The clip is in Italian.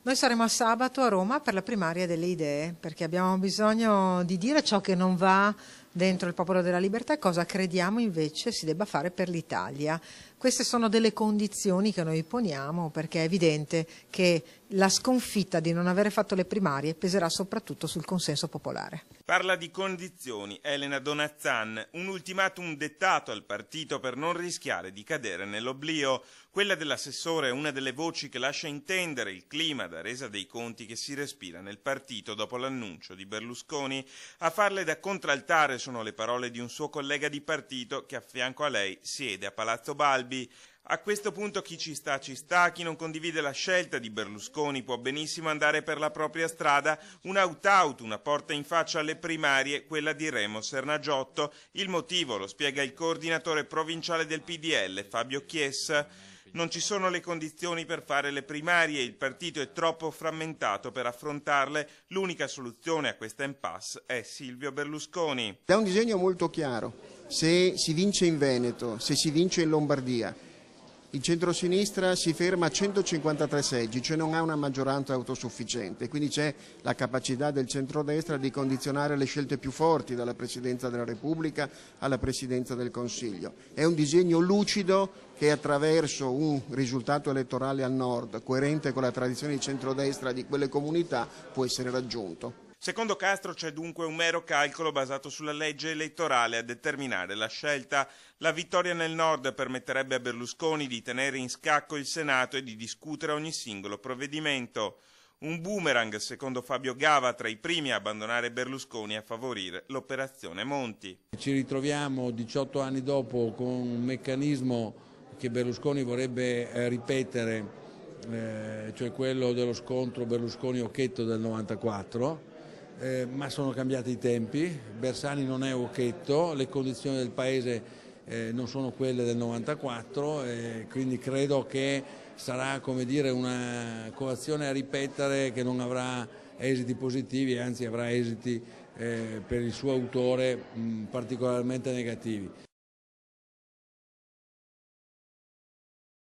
Noi saremo a sabato a Roma per la primaria delle idee, perché abbiamo bisogno di dire ciò che non va dentro il Popolo della Libertà e cosa crediamo invece si debba fare per l'Italia. Queste sono delle condizioni che noi poniamo, perché è evidente che la sconfitta di non avere fatto le primarie peserà soprattutto sul consenso popolare. Parla di condizioni Elena Donazzan, un ultimatum dettato al partito per non rischiare di cadere nell'oblio. Quella dell'assessore è una delle voci che lascia intendere il clima da resa dei conti che si respira nel partito dopo l'annuncio di Berlusconi. A farle da contraltare sono le parole di un suo collega di partito che a fianco a lei siede a Palazzo Balbi. A questo punto chi ci sta, chi non condivide la scelta di Berlusconi può benissimo andare per la propria strada, un out-out, una porta in faccia alle primarie, quella di Remo Sernagiotto. Il motivo lo spiega il coordinatore provinciale del PDL, Fabio Chies. Non ci sono le condizioni per fare le primarie, il partito è troppo frammentato per affrontarle, l'unica soluzione a questa impasse è Silvio Berlusconi. È un disegno molto chiaro, se si vince in Veneto, se si vince in Lombardia, il centrosinistra si ferma a 153 seggi, cioè non ha una maggioranza autosufficiente, quindi c'è la capacità del centrodestra di condizionare le scelte più forti dalla Presidenza della Repubblica alla Presidenza del Consiglio. È un disegno lucido che attraverso un risultato elettorale al nord, coerente con la tradizione di centrodestra di quelle comunità, può essere raggiunto. Secondo Castro c'è dunque un mero calcolo basato sulla legge elettorale a determinare la scelta. La vittoria nel nord permetterebbe a Berlusconi di tenere in scacco il Senato e di discutere ogni singolo provvedimento. Un boomerang, secondo Fabio Gava, tra i primi a abbandonare Berlusconi a favorire l'operazione Monti. Ci ritroviamo 18 anni dopo con un meccanismo che Berlusconi vorrebbe ripetere, cioè quello dello scontro Berlusconi-Occhetto del 94. Ma sono cambiati i tempi, Bersani non è Occhetto, le condizioni del Paese non sono quelle del 94, quindi credo che sarà, come dire, una coazione a ripetere che non avrà esiti positivi, anzi avrà esiti per il suo autore particolarmente negativi.